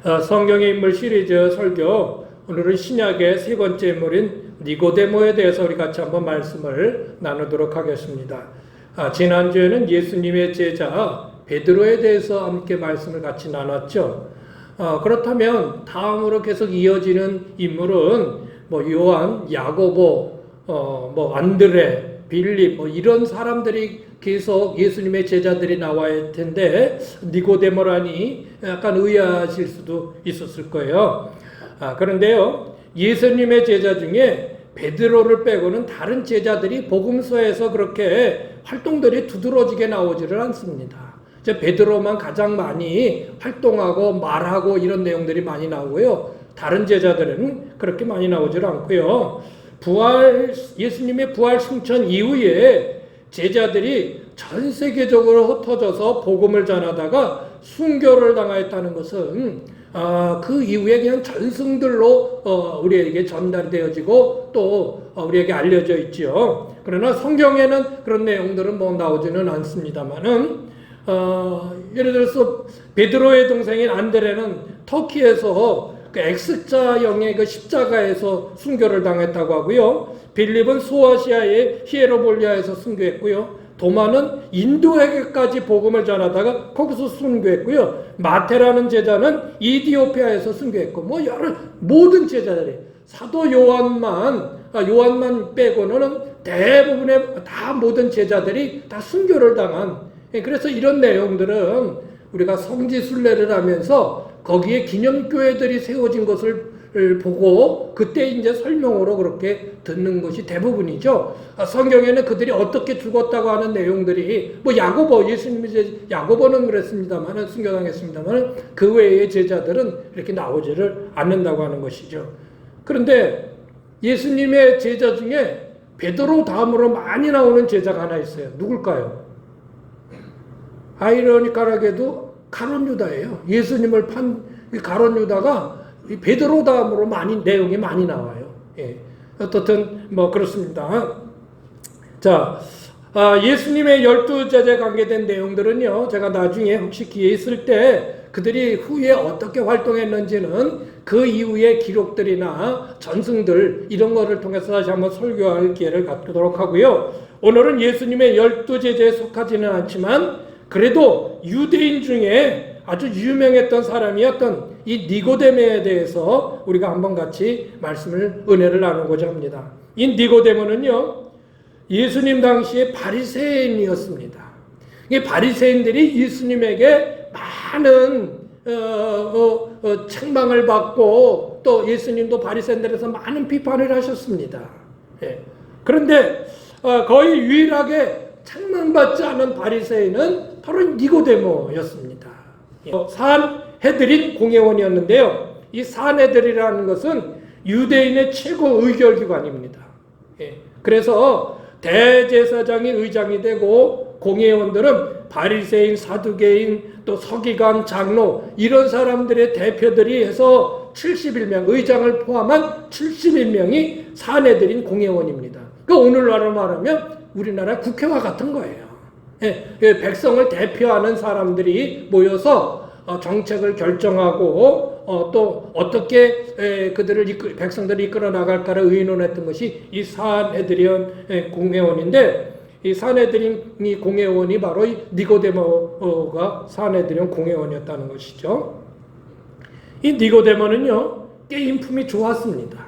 성경의 인물 시리즈 설교, 오늘은 신약의 세 번째 인물인 니고데모에 대해서 우리 같이 한번 말씀을 나누도록 하겠습니다. 지난주에는 예수님의 제자 베드로에 대해서 함께 말씀을 같이 나눴죠. 그렇다면 다음으로 계속 이어지는 인물은 요한, 야고보, 안드레, 빌립 이런 사람들이 계속 예수님의 제자들이 나와야 텐데 니고데모라니 약간 의아하실 수도 있었을 거예요. 그런데요, 예수님의 제자 중에 베드로를 빼고는 다른 제자들이 복음서에서 그렇게 활동들이 두드러지게 나오지를 않습니다. 베드로만 가장 많이 활동하고 말하고 이런 내용들이 많이 나오고요. 다른 제자들은 그렇게 많이 나오질 않고요. 예수님의 부활 승천 이후에 제자들이 전 세계적으로 흩어져서 복음을 전하다가 순교를 당하였다는 것은 그 이후에 그냥 전승들로 우리에게 전달이 되어지고 또 우리에게 알려져 있죠. 그러나 성경에는 그런 내용들은 나오지는 않습니다만은 예를 들어서 베드로의 동생인 안드레는 터키에서 그 X자형의 그 십자가에서 순교를 당했다고 하고요. 빌립은 소아시아의 히에로볼리아에서 순교했고요. 도마는 인도에게까지 복음을 전하다가 거기서 순교했고요. 마테라는 제자는 이디오피아에서 순교했고 모든 제자들이 사도 요한만 빼고는 대부분의 다 모든 제자들이 다 순교를 당한, 그래서 이런 내용들은 우리가 성지순례를 하면서 거기에 기념교회들이 세워진 것을 보고 그때 이제 설명으로 그렇게 듣는 것이 대부분이죠. 성경에는 그들이 어떻게 죽었다고 하는 내용들이 야고보는 그랬습니다만 순교당했습니다만 그 외의 제자들은 이렇게 나오지를 않는다고 하는 것이죠. 그런데 예수님의 제자 중에 베드로 다음으로 많이 나오는 제자가 하나 있어요. 누굴까요? 아이러니컬하게도 가룟 유다예요. 예수님을 판 가룟 유다가 베드로 다음으로 내용이 많이 나와요. 어떻든 그렇습니다. 자, 예수님의 12제자에 관계된 내용들은요, 제가 나중에 혹시 기회 있을 때 그들이 후에 어떻게 활동했는지는 그 이후의 기록들이나 전승들 이런 거를 통해서 다시 한번 설교할 기회를 갖도록 하고요. 오늘은 예수님의 12제자에 속하지는 않지만 그래도 유대인 중에 아주 유명했던 사람이었던 이 니고데모에 대해서 우리가 한번 같이 은혜를 나누고자 합니다. 이 니고데모는요, 예수님 당시에 바리새인이었습니다. 이 바리새인들이 예수님에게 많은 책망을 받고 또 예수님도 바리새인들에서 많은 비판을 하셨습니다. 그런데 거의 유일하게 책망받지 않은 바리새인은 바로 니고데모였습니다. 산헤드린 공회원이었는데요. 이 산헤드린이라는 것은 유대인의 최고 의결기관입니다. 그래서 대제사장이 의장이 되고 공회원들은 바리새인, 사두개인, 또 서기관, 장로 이런 사람들의 대표들이 해서 71명, 의장을 포함한 71명이 산헤드린 공회원입니다. 그러니까 오늘날로 말하면 우리나라 국회와 같은 거예요. 백성을 대표하는 사람들이 모여서 정책을 결정하고 또 어떻게 백성들을 이끌어 나갈까를 의논했던 것이 이 산헤드린 공회원인데, 이 산헤드린 공회원이 바로 이 니고데모가 산헤드린 공회원이었다는 것이죠. 이 니고데모는요, 꽤 인품이 좋았습니다.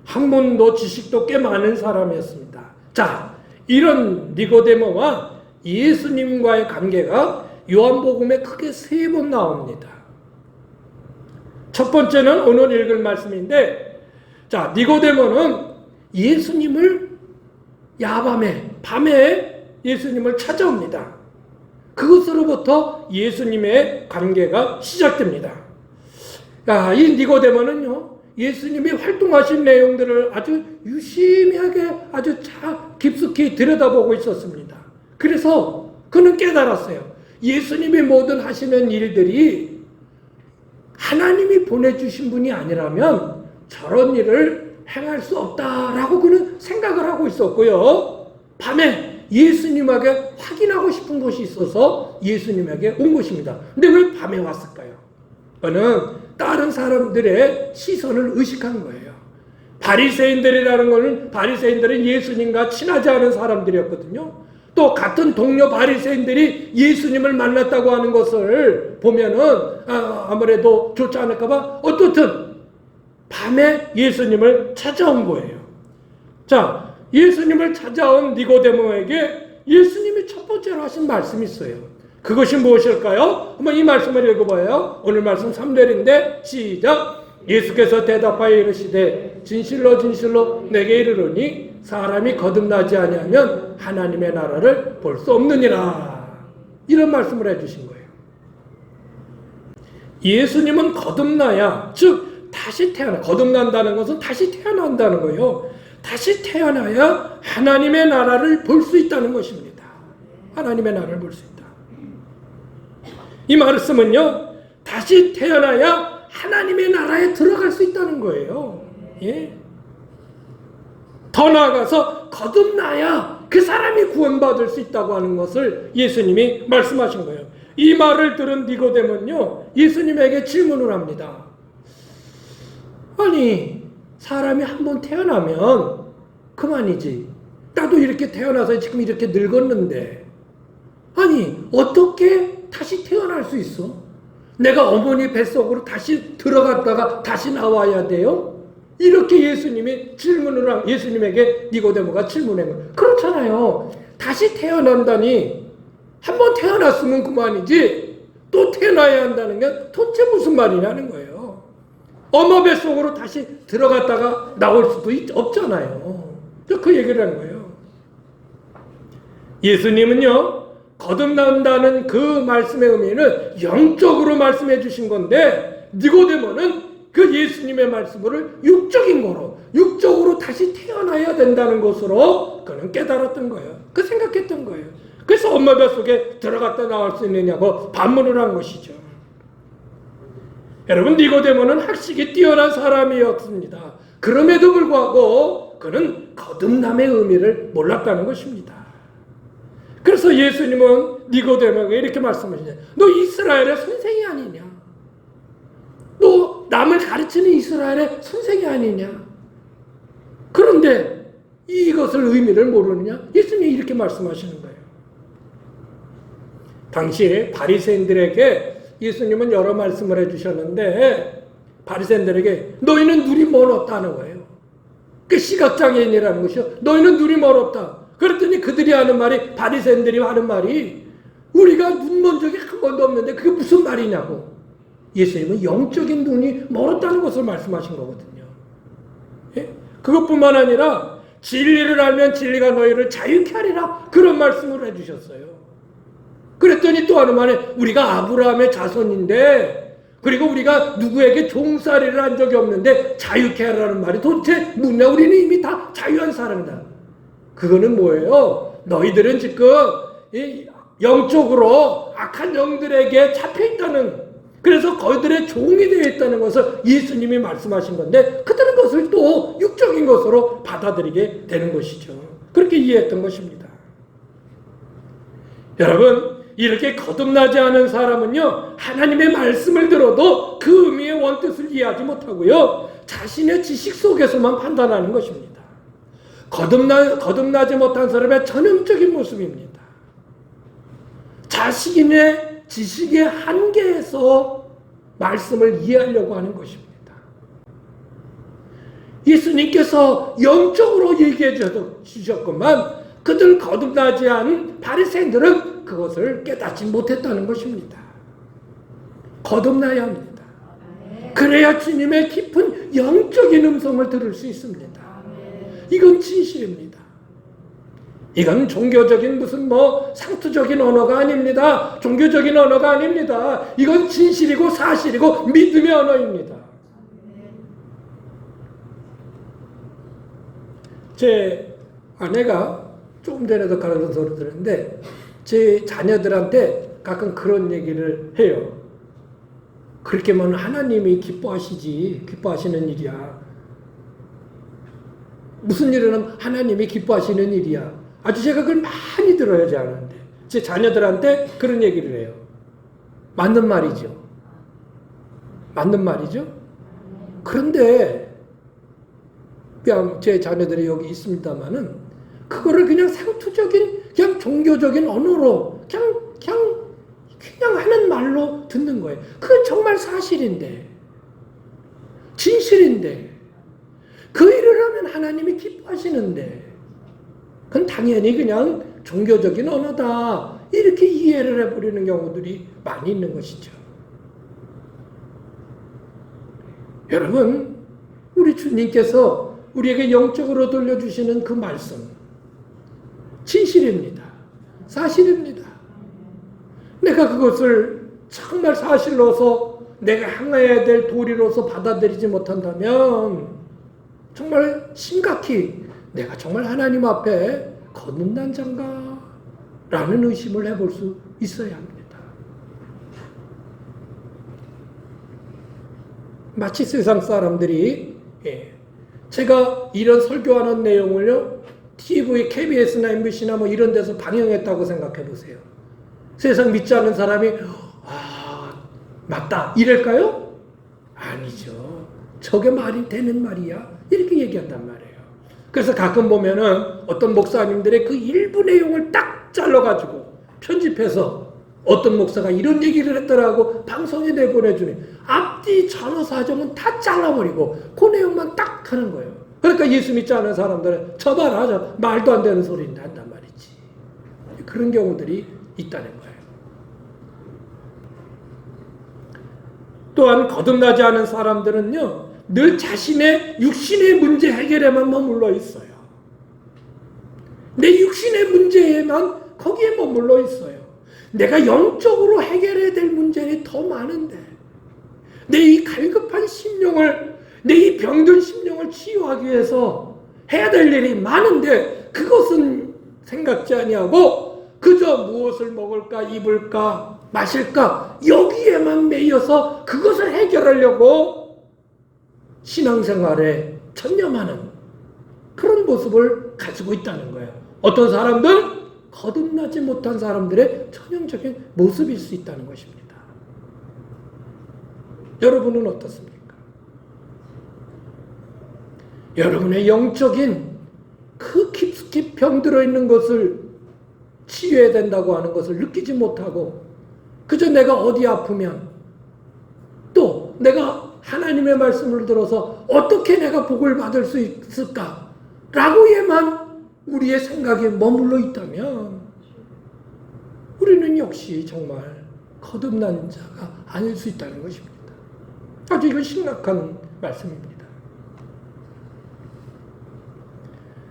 학문도 지식도 꽤 많은 사람이었습니다. 자, 이런 니고데모와 예수님과의 관계가 요한복음에 크게 3번 나옵니다. 첫 번째는 오늘 읽을 말씀인데, 자, 니고데모는 예수님을 밤에 예수님을 찾아옵니다. 그것으로부터 예수님의 관계가 시작됩니다. 이 니고데모는요, 예수님이 활동하신 내용들을 아주 유심하게 아주 깊숙이 들여다보고 있었습니다. 그래서 그는 깨달았어요. 예수님이 모든 하시는 일들이 하나님이 보내주신 분이 아니라면 저런 일을 행할 수 없다라고 그는 생각을 하고 있었고요. 밤에 예수님에게 확인하고 싶은 것이 있어서 예수님에게 온 것입니다. 근데 왜 밤에 왔을까요? 다른 사람들의 시선을 의식한 거예요. 바리새인들은 예수님과 친하지 않은 사람들이었거든요. 또 같은 동료 바리새인들이 예수님을 만났다고 하는 것을 보면은 아무래도 좋지 않을까봐 어떻든 밤에 예수님을 찾아온 거예요. 자, 예수님을 찾아온 니고데모에게 예수님이 첫 번째로 하신 말씀이 있어요. 그것이 무엇일까요? 한번 이 말씀을 읽어봐요. 오늘 말씀 3절인데 시작. 예수께서 대답하여 이르시되 진실로 진실로 내게 이르노니 사람이 거듭나지 아니하면 하나님의 나라를 볼 수 없느니라. 이런 말씀을 해주신 거예요. 예수님은 거듭나야, 즉 다시 태어나, 거듭난다는 것은 다시 태어난다는 거예요. 다시 태어나야 하나님의 나라를 볼 수 있다는 것입니다. 하나님의 나라를 볼 수 있다. 이 말씀은요, 다시 태어나야 하나님의 나라에 들어갈 수 있다는 거예요. 예? 더 나아가서 거듭나야 그 사람이 구원받을 수 있다고 하는 것을 예수님이 말씀하신 거예요. 이 말을 들은 니고데모는요, 예수님에게 질문을 합니다. 아니, 사람이 한번 태어나면 그만이지. 나도 이렇게 태어나서 지금 이렇게 늙었는데, 아니, 어떻게 다시 태어날 수 있어? 내가 어머니 뱃속으로 다시 들어갔다가 다시 나와야 돼요? 이렇게 예수님에게 니고데모가 질문한 거예요. 그렇잖아요. 다시 태어난다니, 한번 태어났으면 그만이지, 또 태어나야 한다는 게 도대체 무슨 말이냐는 거예요. 엄마 뱃속으로 다시 들어갔다가 나올 수도 없잖아요. 그 얘기를 하는 거예요. 예수님은요, 거듭난다는 그 말씀의 의미는 영적으로 말씀해 주신 건데, 니고데모는 그 예수님의 말씀을 육적으로 다시 태어나야 된다는 것으로 그는 깨달았던 거예요. 그 생각했던 거예요. 그래서 엄마 뱃속에 들어갔다 나올 수 있느냐고 반문을 한 것이죠. 여러분, 니고데모는 학식이 뛰어난 사람이었습니다. 그럼에도 불구하고 그는 거듭남의 의미를 몰랐다는 것입니다. 그래서 예수님은 니고데모에게 이렇게 말씀하시냐. 너 이스라엘의 선생이 아니냐? 너 남을 가르치는 이스라엘의 선생이 아니냐? 그런데 이것을 의미를 모르느냐? 예수님이 이렇게 말씀하시는 거예요. 당시 바리새인들에게 예수님은 여러 말씀을 해주셨는데, 바리새인들에게 너희는 눈이 멀었다는 거예요. 그 시각장애인이라는 것이요. 너희는 눈이 멀었다. 그랬더니 그들이 하는 말이, 바리새인들이 하는 말이, 우리가 눈 먼 적이 한 번도 없는데 그게 무슨 말이냐고. 예수님은 영적인 눈이 멀었다는 것을 말씀하신 거거든요. 예? 그것뿐만 아니라 진리를 알면 진리가 너희를 자유케 하리라, 그런 말씀을 해주셨어요. 그랬더니 또 하는 말에, 우리가 아브라함의 자손인데, 그리고 우리가 누구에게 종살이를 한 적이 없는데 자유케 하라는 말이 도대체 뭐냐? 우리는 이미 다 자유한 사람이다. 그거는 뭐예요? 너희들은 지금 영적으로 악한 영들에게 잡혀있다는, 그래서 그들의 종이 되어 있다는 것을 예수님이 말씀하신 건데, 그들은 그것을 또 육적인 것으로 받아들이게 되는 것이죠. 그렇게 이해했던 것입니다. 여러분, 이렇게 거듭나지 않은 사람은요, 하나님의 말씀을 들어도 그 의미의 원뜻을 이해하지 못하고요, 자신의 지식 속에서만 판단하는 것입니다. 거듭나지 못한 사람의 전형적인 모습입니다. 자신의 지식의 한계에서 말씀을 이해하려고 하는 것입니다. 예수님께서 영적으로 얘기해 주셨건만, 그들 거듭나지 않은 바리새인들은 그것을 깨닫지 못했다는 것입니다. 거듭나야 합니다. 그래야 주님의 깊은 영적인 음성을 들을 수 있습니다. 이건 진실입니다. 이건 종교적인 무슨 상투적인 언어가 아닙니다. 종교적인 언어가 아닙니다. 이건 진실이고 사실이고 믿음의 언어입니다. 제 아내가 조금 전에도 그런 소리 들었는데, 제 자녀들한테 가끔 그런 얘기를 해요. 그렇게만 하나님이 기뻐하시는 일이야. 무슨 일은 하면 하나님이 기뻐하시는 일이야. 아주 제가 그걸 많이 들어야 하는데, 제 자녀들한테 그런 얘기를 해요. 맞는 말이죠. 맞는 말이죠. 그런데 제 자녀들이 여기 있습니다만은 그거를 그냥 상투적인 그냥 종교적인 언어로 그냥 하는 말로 듣는 거예요. 그건 정말 사실인데, 진실인데, 그 일을 하면 하나님이 기뻐하시는데, 그건 당연히 그냥 종교적인 언어다, 이렇게 이해를 해버리는 경우들이 많이 있는 것이죠. 여러분, 우리 주님께서 우리에게 영적으로 돌려주시는 그 말씀, 진실입니다. 사실입니다. 내가 그것을 정말 사실로서 내가 향해야 될 도리로서 받아들이지 못한다면 정말 심각히 내가 정말 하나님 앞에 거듭난 자인가? 라는 의심을 해볼 수 있어야 합니다. 마치 세상 사람들이 제가 이런 설교하는 내용을요 TV, KBS나 MBC나 뭐 이런 데서 방영했다고 생각해 보세요. 세상 믿지 않는 사람이 맞다 이럴까요? 아니죠. 저게 말이 되는 말이야? 이렇게 얘기한단 말이에요. 그래서 가끔 보면은 어떤 목사님들의 그 일부 내용을 딱 잘라가지고 편집해서 어떤 목사가 이런 얘기를 했더라고 방송에 내보내주니 앞뒤 전후 사정은 다 잘라버리고 그 내용만 딱 하는 거예요. 그러니까 예수 믿지 않는 사람들은 저 봐라, 저 말도 안 되는 소리인데 한단 말이지. 그런 경우들이 있다는 거예요. 또한 거듭나지 않은 사람들은요 늘 자신의 육신의 문제 해결에만 머물러 있어요. 내 육신의 문제에만 거기에 머물러 있어요. 내가 영적으로 해결해야 될 문제는 더 많은데 내 이 갈급한 심령을, 내 이 병든 심령을 치유하기 위해서 해야 될 일이 많은데 그것은 생각지 아니하고 그저 무엇을 먹을까, 입을까, 마실까 여기에만 매여서 그것을 해결하려고 신앙생활에 전념하는 그런 모습을 가지고 있다는 거예요. 어떤 사람들 거듭나지 못한 사람들의 전형적인 모습일 수 있다는 것입니다. 여러분은 어떻습니까? 여러분의 영적인 그 깊숙이 병들어 있는 것을 치유해야 된다고 하는 것을 느끼지 못하고 그저 내가 어디 아프면 또 내가 하나님의 말씀을 들어서 어떻게 내가 복을 받을 수 있을까 라고에만 우리의 생각에 머물러 있다면 우리는 역시 정말 거듭난 자가 아닐 수 있다는 것입니다. 아주 이건 심각한 말씀입니다.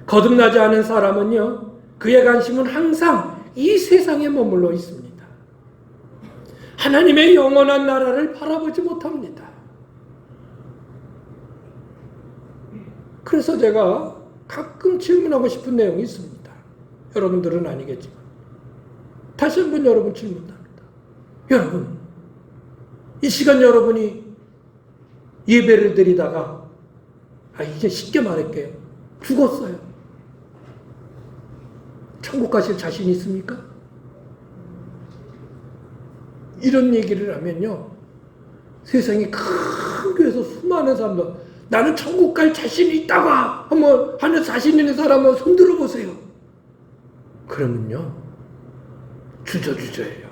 거듭나지 않은 사람은요 그의 관심은 항상 이 세상에 머물러 있습니다. 하나님의 영원한 나라를 바라보지 못합니다. 그래서 제가 가끔 질문하고 싶은 내용이 있습니다. 여러분들은 아니겠지만 다시 한번 여러분 질문합니다. 여러분 이 시간 여러분이 예배를 드리다가 이제 쉽게 말할게요. 죽었어요. 천국 가실 자신 있습니까? 이런 얘기를 하면요 세상에 큰 교회에서 수많은 사람들 나는 천국 갈 자신이 있다고 한번 하는 자신 있는 사람은 손 들어보세요. 그러면요 주저주저해요.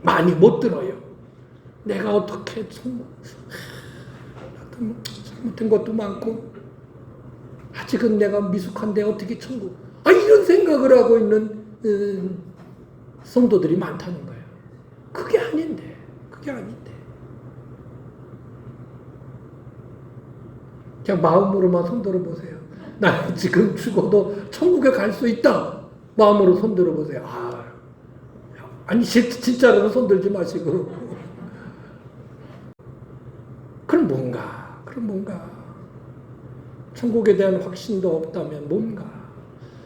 많이 못 들어요. 내가 어떻게 잘못된 것도 많고 아직은 내가 미숙한데 어떻게 천국 이런 생각을 하고 있는 성도들이 많다는 거예요. 그게 아닌데 그냥 마음으로만 손들어 보세요. 나 지금 죽어도 천국에 갈 수 있다. 마음으로 손들어 보세요. 아니 진짜로는 손들지 마시고. 그럼 뭔가 천국에 대한 확신도 없다면 뭔가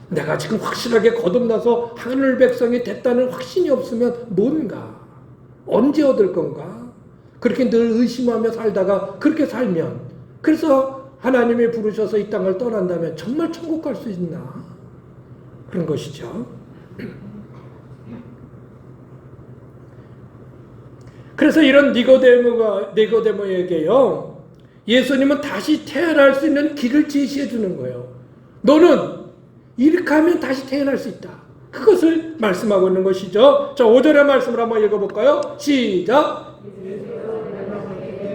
내가 지금 확실하게 거듭나서 하늘 백성이 됐다는 확신이 없으면 뭔가 언제 얻을 건가? 그렇게 늘 의심하며 살다가 그렇게 살면 그래서 하나님이 부르셔서 이 땅을 떠난다면 정말 천국 갈 수 있나? 그런 것이죠. 그래서 이런 니고데모에게요, 예수님은 다시 태어날 수 있는 길을 제시해 주는 거예요. 너는 이렇게 하면 다시 태어날 수 있다. 그것을 말씀하고 있는 것이죠. 자, 5절의 말씀을 한번 읽어볼까요? 시작.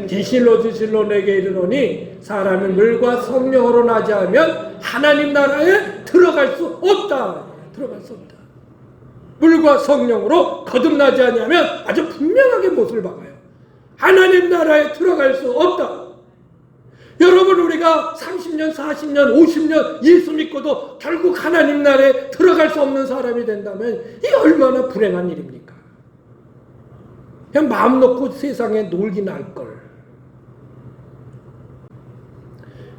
진실로 진실로 내게 이르노니 사람이 물과 성령으로 나지 않으면 하나님 나라에 들어갈 수 없다. 들어갈 수 없다. 물과 성령으로 거듭나지 않으면 아주 분명하게 못을 박아요. 하나님 나라에 들어갈 수 없다. 여러분, 우리가 30년, 40년, 50년 예수 믿고도 결국 하나님 나라에 들어갈 수 없는 사람이 된다면 이 얼마나 불행한 일입니까? 그냥 마음 놓고 세상에 놀기 날걸.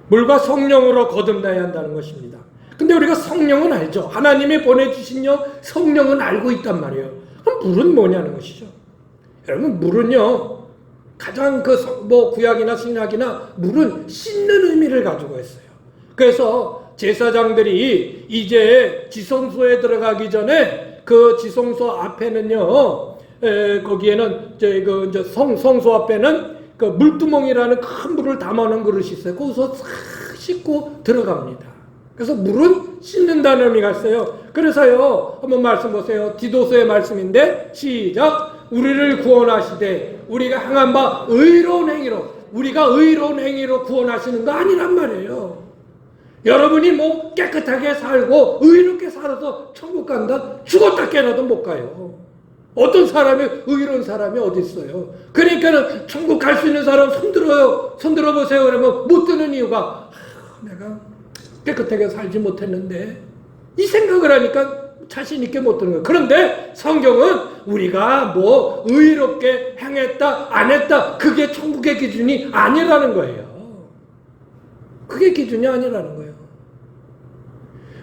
물과 성령으로 거듭나야 한다는 것입니다. 근데 우리가 성령은 알죠. 하나님이 보내주신 성령은 알고 있단 말이에요. 그럼 물은 뭐냐는 것이죠. 여러분, 물은요, 가장 구약이나 신약이나 물은 씻는 의미를 가지고 있어요. 그래서 제사장들이 이제 지성소에 들어가기 전에 그 지성소 앞에는요, 거기에는 이제 성소 앞에는 그 물두멍이라는 큰 물을 담아놓은 그릇이 있어요. 거기서 싹 씻고 들어갑니다. 그래서 물은 씻는다는 의미가 있어요. 그래서요, 한번 말씀 보세요. 디도서의 말씀인데, 시작. 우리를 구원하시되 우리가 행한 바 의로운 행위로, 우리가 의로운 행위로 구원하시는 거 아니란 말이에요. 여러분이 뭐 깨끗하게 살고 의롭게 살아서 천국 간다? 죽었다 깨어나도 못 가요. 어떤 사람이 의로운 사람이 어디 있어요? 그러니까는 천국 갈 수 있는 사람 손 들어보세요. 그러면 못 드는 이유가 내가 깨끗하게 살지 못했는데, 이 생각을 하니까 자신 있게 못 드는 거예요. 그런데 성경은 우리가 뭐 의롭게 행했다 안 했다 그게 천국의 기준이 아니라는 거예요. 그게 기준이 아니라는 거예요.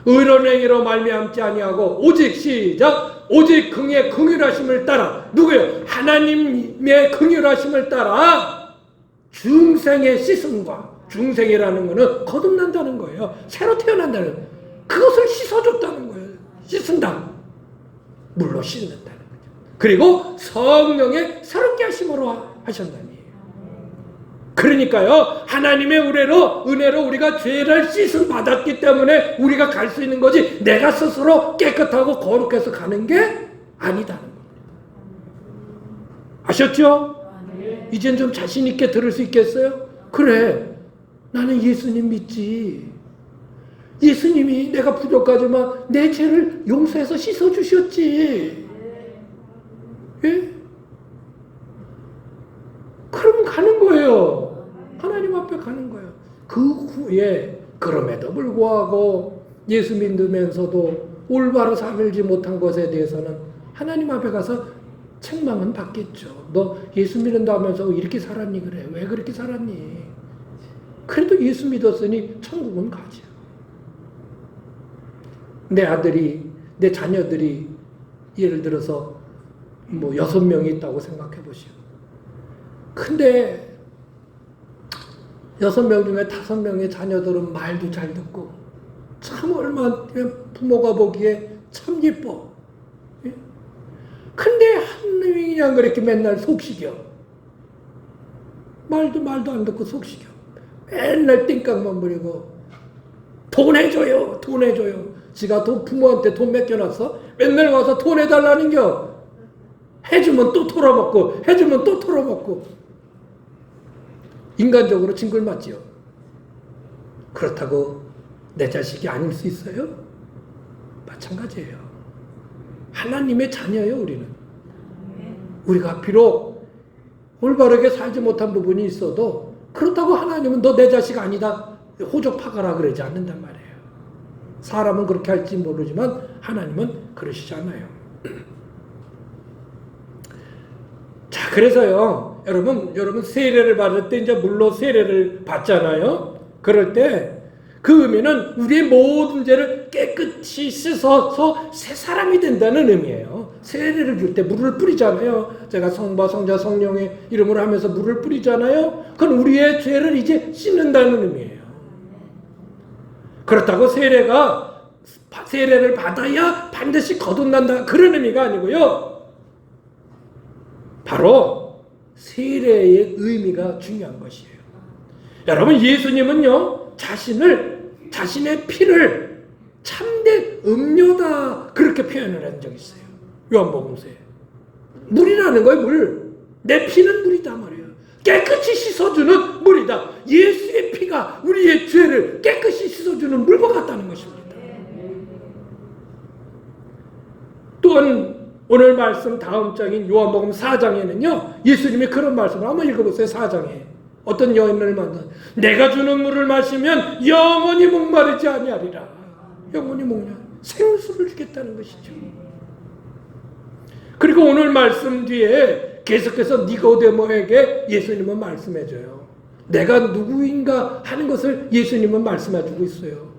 의로운 행위로 말미암지 아니하고 오직 시작. 오직 그의 긍휼하심을 따라, 누구요? 하나님의 긍휼하심을 따라 중생의 씻음과, 중생이라는 것은 거듭난다는 거예요. 새로 태어난다는 거예요. 그것을 씻어줬다는 거예요. 씻는다. 물로 씻는다는 거죠. 그리고 성령의 새롭게 하심으로 하셨다니. 그러니까요, 하나님의 은혜로 우리가 죄를 씻음 받았기 때문에 우리가 갈 수 있는 거지, 내가 스스로 깨끗하고 거룩해서 가는 게 아니다는 겁니다. 아셨죠? 이젠 좀 자신 있게 들을 수 있겠어요? 그래, 나는 예수님 믿지. 예수님이 내가 부족하지만 내 죄를 용서해서 씻어주셨지. 예? 그럼 가는 거예요. 하나님 앞에 가는 거예요. 그 후에 그럼에도 불구하고 예수 믿으면서도 올바로 살지 못한 것에 대해서는 하나님 앞에 가서 책망은 받겠죠. 너 예수 믿는다면서 이렇게 살았니? 그래. 왜 그렇게 살았니? 그래도 예수 믿었으니 천국은 가죠. 내 아들이, 내 자녀들이 예를 들어서 뭐 6명이 있다고 생각해 보시오. 근데 6명 중에 5명의 자녀들은 말도 잘 듣고 참 얼마나 부모가 보기에 참 예뻐. 예? 근데 한 놈이 그냥 그렇게 맨날 속시겨. 말도 안 듣고 속시겨. 맨날 띵깡만 부리고 돈 해줘요. 지가 부모한테 돈 맡겨놨어? 맨날 와서 돈 해달라는 겨. 해주면 또 털어먹고. 인간적으로 징글맞지요. 그렇다고 내 자식이 아닐 수 있어요? 마찬가지예요. 하나님의 자녀예요, 우리는. 우리가 비록 올바르게 살지 못한 부분이 있어도 그렇다고 하나님은 너 내 자식 아니다, 호적파가라 그러지 않는단 말이에요. 사람은 그렇게 할지 모르지만 하나님은 그러시지 않아요. 자, 그래서요, 여러분 세례를 받을 때 이제 물로 세례를 받잖아요. 그럴 때 그 의미는 우리의 모든 죄를 깨끗이 씻어서 새 사람이 된다는 의미예요. 세례를 줄 때 물을 뿌리잖아요. 제가 성부, 성자, 성령의 이름으로 하면서 물을 뿌리잖아요. 그건 우리의 죄를 이제 씻는다는 의미예요. 그렇다고 세례를 받아야 반드시 거듭난다 그런 의미가 아니고요. 바로 세례의 의미가 중요한 것이에요. 여러분, 예수님은요, 자신의 피를 참된 음료다 그렇게 표현을 한 적이 있어요. 요한복음서에. 물이라는 거예요, 물. 내 피는 물이다 말이에요. 깨끗이 씻어주는 물이다. 예수의 피가 우리의 죄를 깨끗이 씻어주는 물과 같다는 것입니다. 또한 오늘 말씀 다음 장인 요한복음 4장에는요, 예수님이 그런 말씀을 한번 읽어보세요. 4장에 어떤 여인을 만나, 내가 주는 물을 마시면 영원히 목마르지 아니하리라. 영원히 목마르, 생수를 주겠다는 것이죠. 그리고 오늘 말씀 뒤에 계속해서 니고데모에게 예수님은 말씀해줘요. 내가 누구인가 하는 것을 예수님은 말씀해주고 있어요.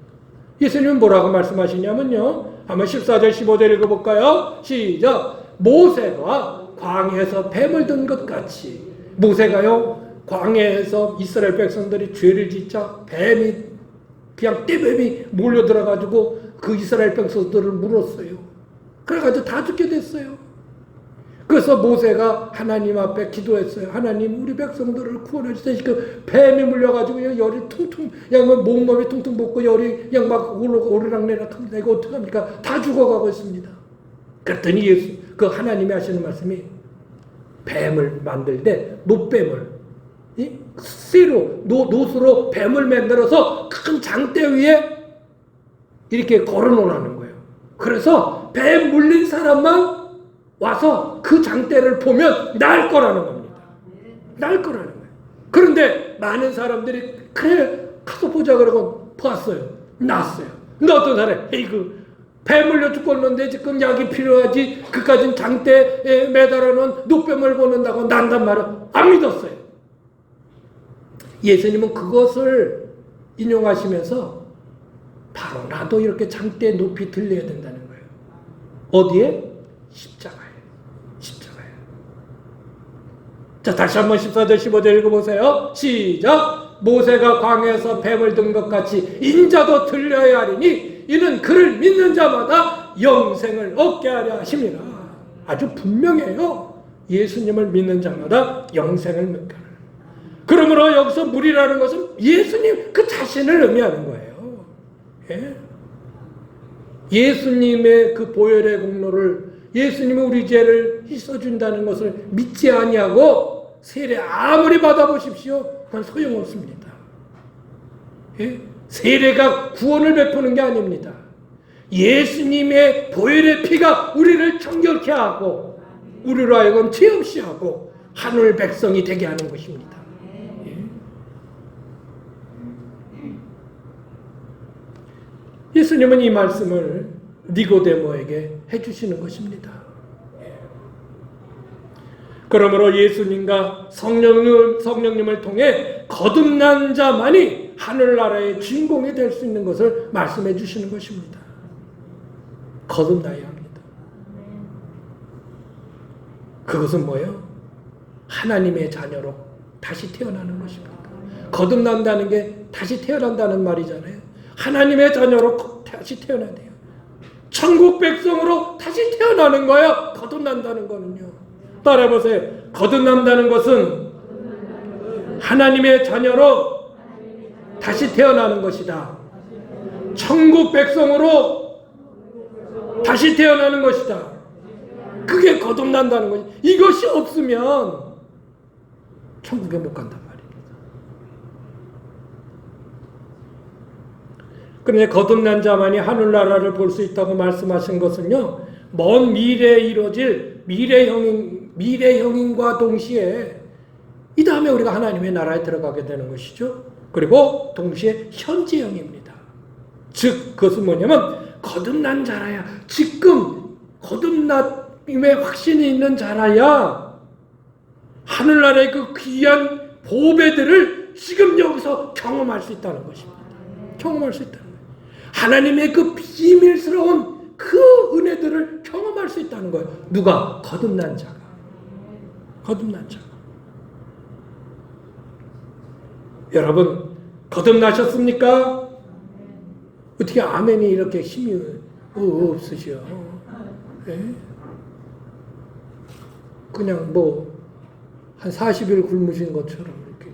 예수님은 뭐라고 말씀하시냐면요, 한번 14절 15절 읽어볼까요? 시작. 모세가 광야에서 뱀을 든 것 같이. 모세가요, 광야에서 이스라엘 백성들이 죄를 짓자 뱀이, 그냥 떼뱀이 몰려들어가지고 그 이스라엘 백성들을 물었어요. 그래가지고 다 죽게 됐어요. 그래서 모세가 하나님 앞에 기도했어요. 하나님, 우리 백성들을 구원해 주세요. 그 뱀이 물려가지고 열이 퉁퉁, 몸이 퉁퉁 붓고 열이 막 오르락내락 합니다. 이거 어떡합니까? 다 죽어가고 있습니다. 그랬더니 그 하나님이 하시는 말씀이, 뱀을 만들 때 놋뱀을 놋으로 뱀을 만들어서 큰 장대 위에 이렇게 걸어 놓으라는 거예요. 그래서 뱀 물린 사람만 와서 그 장대를 보면 날 거라는 겁니다. 날 거라는 거예요. 그런데 많은 사람들이 그래 가서 보자 그러고 봤어요. 났어요. 근데 어떤 사람이 뱀 물려 죽었는데 지금 약이 필요하지, 그까진 장대에 매달아 놓은 놋뱀을 보는다고 난단 말을 안 믿었어요. 예수님은 그것을 인용하시면서 바로 나도 이렇게 장대에 높이 들려야 된다는 거예요. 어디에? 십자가에. 십자가에. 자, 다시 한번 14절 15절 읽어보세요. 시작. 모세가 광야에서 뱀을 든 것 같이 인자도 들려야 하리니 이는 그를 믿는 자마다 영생을 얻게 하려 하심이라. 아주 분명해요. 예수님을 믿는 자마다 영생을 얻게 하라. 그러므로 여기서 물이라는 것은 예수님 그 자신을 의미하는 거예요. 예? 예수님의 그 보혈의 공로를, 예수님이 우리 죄를 씻어준다는 것을 믿지 아니하고 세례 아무리 받아보십시오, 그건 소용없습니다. 예? 세례가 구원을 베푸는 게 아닙니다. 예수님의 보혈의 피가 우리를 정결케 하고 우리로 하여금 죄 없이 하고 하늘 백성이 되게 하는 것입니다. 예? 예수님은 이 말씀을 니고데모에게 해주시는 것입니다. 그러므로 예수님과 성령님을 통해 거듭난 자만이 하늘나라의 주인공이 될 수 있는 것을 말씀해 주시는 것입니다. 거듭나야 합니다. 그것은 뭐예요? 하나님의 자녀로 다시 태어나는 것입니다. 거듭난다는 게 다시 태어난다는 말이잖아요. 하나님의 자녀로 다시 태어나야 돼요. 천국 백성으로 다시 태어나는 거예요. 거듭난다는 거는요. 따라해보세요. 거듭난다는 것은 하나님의 자녀로 다시 태어나는 것이다. 천국 백성으로 다시 태어나는 것이다. 그게 거듭난다는 거지. 이것이 없으면 천국에 못 간단 말입니다. 그런데 거듭난 자만이 하늘나라를 볼 수 있다고 말씀하신 것은요, 먼 미래에 이루어질 미래형인과 동시에 이 다음에 우리가 하나님의 나라에 들어가게 되는 것이죠. 그리고 동시에 현재형입니다. 즉 그것은 뭐냐면 거듭난 자라야, 지금 거듭남의 확신이 있는 자라야 하늘나라의 그 귀한 보배들을 지금 여기서 경험할 수 있다는 것입니다. 경험할 수 있다는 거예요. 하나님의 그 비밀스러운 그 은혜들을 경험할 수 있다는 거예요. 누가? 거듭난 자가. 거듭난 자가. 여러분, 거듭나셨습니까? 어떻게 아멘이 이렇게 힘이 없으셔? 네? 그냥 한 40일 굶으신 것처럼 이렇게.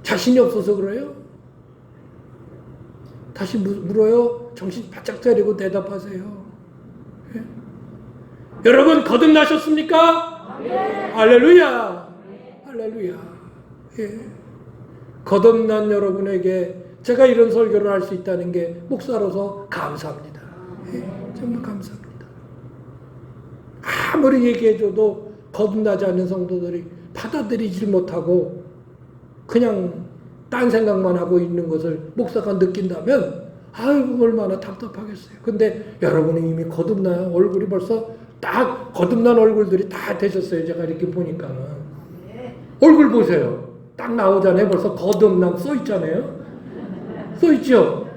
자신이 없어서 그래요? 다시 물어요. 정신 바짝 차리고 대답하세요. 예? 여러분 거듭나셨습니까? 네. 할렐루야. 네. 할렐루야. 예. 거듭난 여러분에게 제가 이런 설교를 할 수 있다는 게 목사로서 감사합니다. 예. 정말 감사합니다. 아무리 얘기해줘도 거듭나지 않는 성도들이 받아들이지 못하고 그냥 딴 생각만 하고 있는 것을 목사가 느낀다면 아이고 얼마나 답답하겠어요. 근데 여러분이 이미 거듭나 얼굴이 벌써 딱 거듭난 얼굴들이 다 되셨어요. 제가 이렇게 보니까는 얼굴 보세요. 딱 나오잖아요. 벌써 거듭남 써 있잖아요. 써 있죠.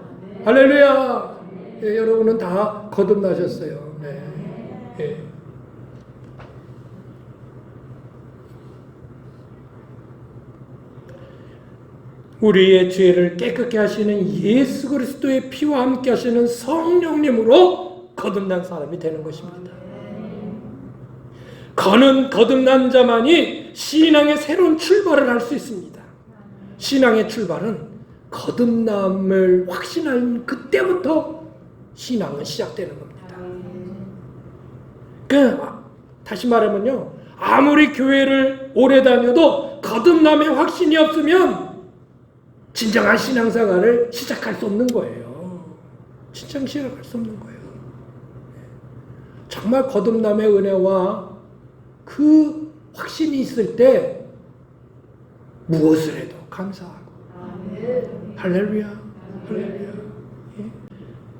할렐루야. 예, 여러분은 다 거듭나셨어요. 네. 예. 우리의 죄를 깨끗게 하시는 예수 그리스도의 피와 함께 하시는 성령님으로 거듭난 사람이 되는 것입니다. 거듭난 자만이 신앙의 새로운 출발을 할 수 있습니다. 신앙의 출발은 거듭남을 확신한 그때부터 신앙은 시작되는 겁니다. 다시 말하면요, 아무리 교회를 오래 다녀도 거듭남의 확신이 없으면 진정한 신앙생활을 시작할 수 없는 거예요. 진정 시작할 수 없는 거예요. 정말 거듭남의 은혜와 그 확신이 있을 때 무엇을 해도 감사하고. 할렐루야. 할렐루야.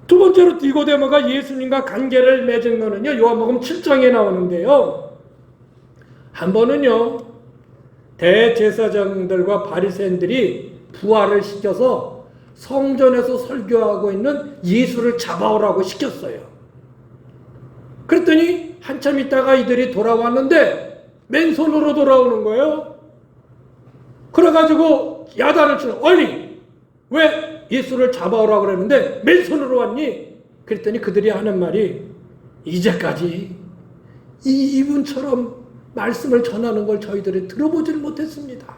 두 번째로 니고데모가 예수님과 관계를 맺은 거는요, 요한복음 7장에 나오는데요. 한 번은요, 대제사장들과 바리새인들이 부활을 시켜서 성전에서 설교하고 있는 예수를 잡아오라고 시켰어요. 그랬더니 한참 있다가 이들이 돌아왔는데 맨손으로 돌아오는 거예요. 그래가지고 야단을 치는, 아니 왜 예수를 잡아오라고 그랬는데 맨손으로 왔니? 그랬더니 그들이 하는 말이, 이제까지 이분처럼 말씀을 전하는 걸 저희들이 들어보질 못했습니다.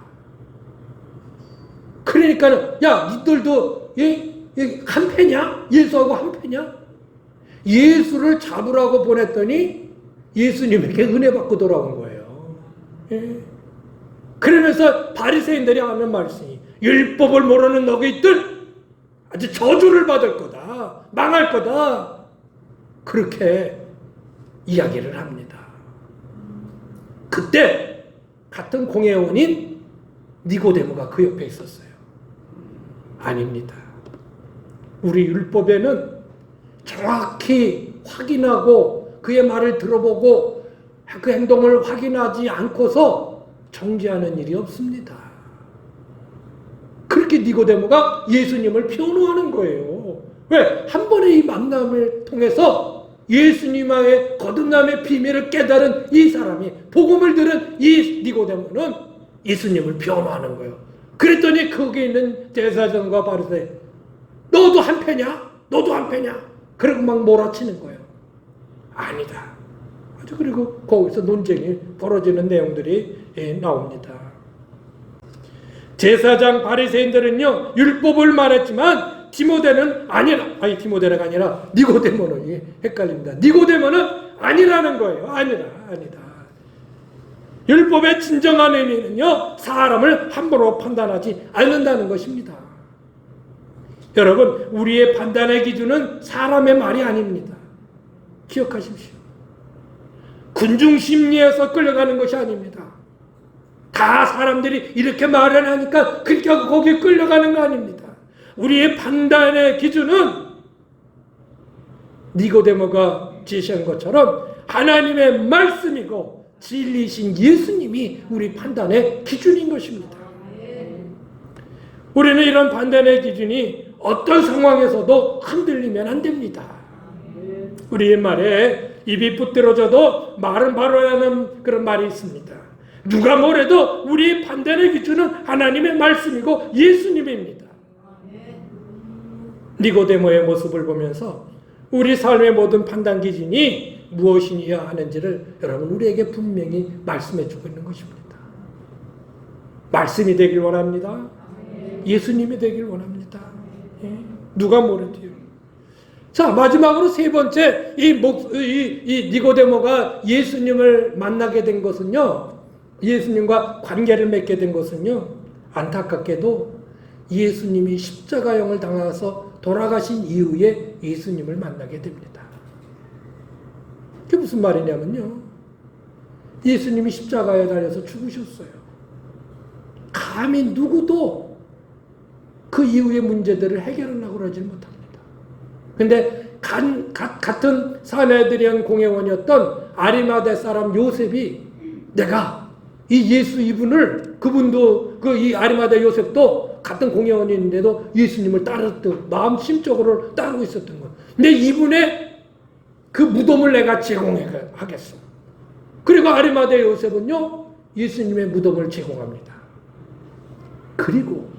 그러니까는, 야, 니들도 한패냐? 예수하고 한패냐? 예수를 잡으라고 보냈더니 예수님에게 은혜 받고 돌아온 거예요. 예. 그러면서 바리새인들이 하는 말씀이, 율법을 모르는 너희들 아주 저주를 받을 거다, 망할 거다, 그렇게 이야기를 합니다. 그때 같은 공회원인 니고데모가 그 옆에 있었어요. 아닙니다. 우리 율법에는 정확히 확인하고 그의 말을 들어보고 그 행동을 확인하지 않고서 정죄하는 일이 없습니다. 그렇게 니고데모가 예수님을 변호하는 거예요. 왜? 한 번의 이 만남을 통해서 예수님의 거듭남의 비밀을 깨달은 이 사람이, 복음을 들은 이 니고데모는 예수님을 변호하는 거예요. 그랬더니 거기 있는 제사장과 바리새인, 너도 한패냐? 너도 한패냐? 그리고 막 몰아치는 거예요. 아니다. 그리고 거기서 논쟁이 벌어지는 내용들이 나옵니다. 제사장 바리새인들은요, 율법을 말했지만 디모데가 아니라 니고데모는 헷갈립니다. 니고데모는 아니라는 거예요. 아니다. 율법의 진정한 의미는요, 사람을 함부로 판단하지 않는다는 것입니다. 여러분, 우리의 판단의 기준은 사람의 말이 아닙니다. 기억하십시오. 군중 심리에서 끌려가는 것이 아닙니다. 다 사람들이 이렇게 말을 하니까 그렇게 하고 거기에 끌려가는 거 아닙니다. 우리의 판단의 기준은 니고데모가 제시한 것처럼 하나님의 말씀이고 진리이신 예수님이 우리 판단의 기준인 것입니다. 우리는 이런 판단의 기준이 어떤 상황에서도 흔들리면 안 됩니다. 우리의 말에 입이 붙들어져도 말은 바로 하는 그런 말이 있습니다. 누가 뭐래도 우리의 판단의 기준은 하나님의 말씀이고 예수님입니다. 니고데모의 모습을 보면서 우리 삶의 모든 판단 기준이 무엇이어야 하는지를 여러분 우리에게 분명히 말씀해 주고 있는 것입니다. 말씀이 되길 원합니다. 예수님이 되길 원합니다. 예? 누가 모르지요. 자, 마지막으로 세 번째, 이 니고데모가 예수님을 만나게 된 것은요, 예수님과 관계를 맺게 된 것은요, 안타깝게도 예수님이 십자가형을 당해서 돌아가신 이후에 예수님을 만나게 됩니다. 그게 무슨 말이냐면요, 예수님이 십자가에 달려서 죽으셨어요. 감히 누구도 그 이후의 문제들을 해결하려고 그러지 못합니다. 근데 같은 사내들이한 공회원이었던 아리마대 사람 요셉이 내가 이 예수 이분을 그분도 이 아리마대 요셉도 같은 공회원인데도 예수님을 따랐던 마음 심적으로 따르고 있었던 것. 근데 이분의 그 무덤을 내가 제공하겠어. 그리고 아리마대 요셉은요 예수님의 무덤을 제공합니다. 그리고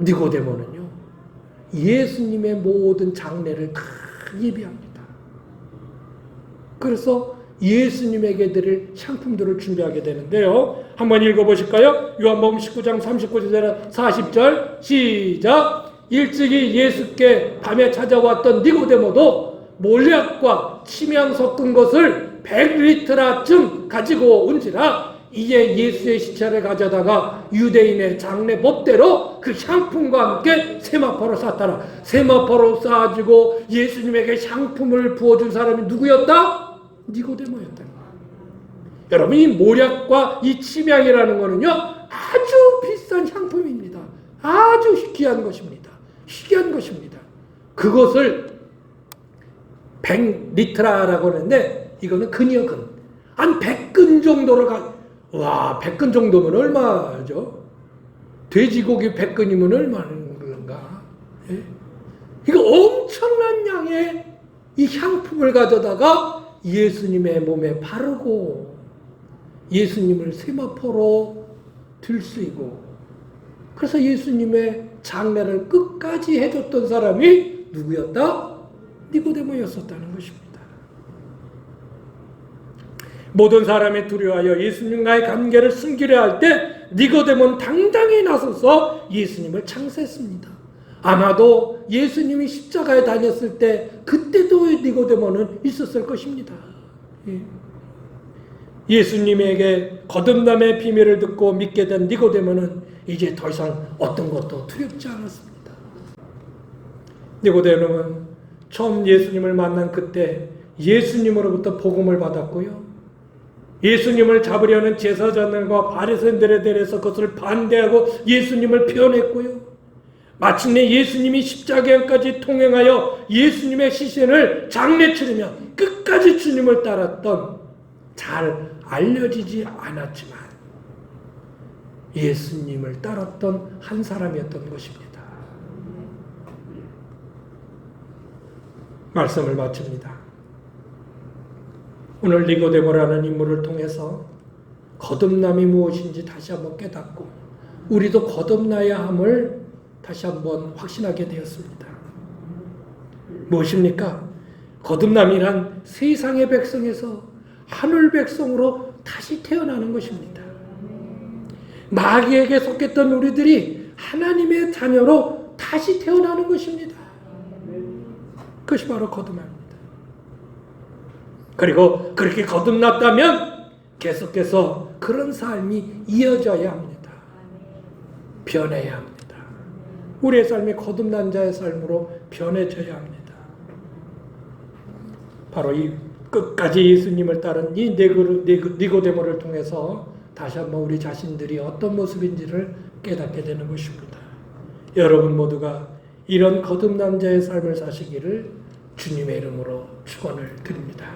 니고데모는요 예수님의 모든 장례를 다 예비합니다. 그래서 예수님에게 드릴 상품들을 준비하게 되는데요. 한번 읽어보실까요? 요한복음 19장 39절 40절 시작. 일찍이 예수께 밤에 찾아왔던 니고데모도 몰약과 침향 섞은 것을 100리터라쯤 가지고 온지라 이제 예수의 시체를 가져다가 유대인의 장례 법대로 그 향품과 함께 세마포로 쌌더라. 세마포로 쌓아지고 예수님에게 향품을 부어준 사람이 누구였다? 니고데모였다. 여러분 이 몰약과 이 침향이라는 것은요 아주 비싼 향품입니다. 아주 귀한 것입니다. 희귀한 것입니다. 그것을 100리터라고 하는데 이거는 근이요 한 100근 정도를 와 100근 정도면 얼마죠? 돼지고기 100근이면 얼마는 그런가? 예? 이거 엄청난 양의 이 향품을 가져다가 예수님의 몸에 바르고 예수님을 세마포로 들쓰이고 그래서 예수님의 장례를 끝까지 해줬던 사람이 누구였다? 니고데모였었다는 것입니다. 모든 사람이 두려워하여 예수님과의 관계를 숨기려 할 때 니고데모는 당당히 나서서 예수님을 창세했습니다. 아마도 예수님이 십자가에 달렸을 때 그때도 니고데모는 있었을 것입니다. 예수님에게 거듭남의 비밀을 듣고 믿게 된 니고데모는 이제 더 이상 어떤 것도 두렵지 않았습니다. 니고데모는 처음 예수님을 만난 그때 예수님으로부터 복음을 받았고요. 예수님을 잡으려는 제사장들과 바리새인들에 대해서 그것을 반대하고 예수님을 표현했고요. 마침내 예수님이 십자가까지 통행하여 예수님의 시신을 장례 치르며 끝까지 주님을 따랐던 잘 알려지지 않았지만 예수님을 따랐던 한 사람이었던 것입니다. 말씀을 마칩니다. 오늘 니고데모라는 인물을 통해서 거듭남이 무엇인지 다시 한번 깨닫고 우리도 거듭나야 함을 다시 한번 확신하게 되었습니다. 무엇입니까? 거듭남이란 세상의 백성에서 하늘 백성으로 다시 태어나는 것입니다. 마귀에게 속했던 우리들이 하나님의 자녀로 다시 태어나는 것입니다. 그것이 바로 거듭남입니다. 그리고 그렇게 거듭났다면 계속해서 그런 삶이 이어져야 합니다. 변해야 합니다. 우리의 삶이 거듭난 자의 삶으로 변해져야 합니다. 바로 이 끝까지 예수님을 따른 이 니고데모를 통해서 다시 한번 우리 자신들이 어떤 모습인지를 깨닫게 되는 것입니다. 여러분 모두가 이런 거듭난 자의 삶을 사시기를 주님의 이름으로 축원을 드립니다.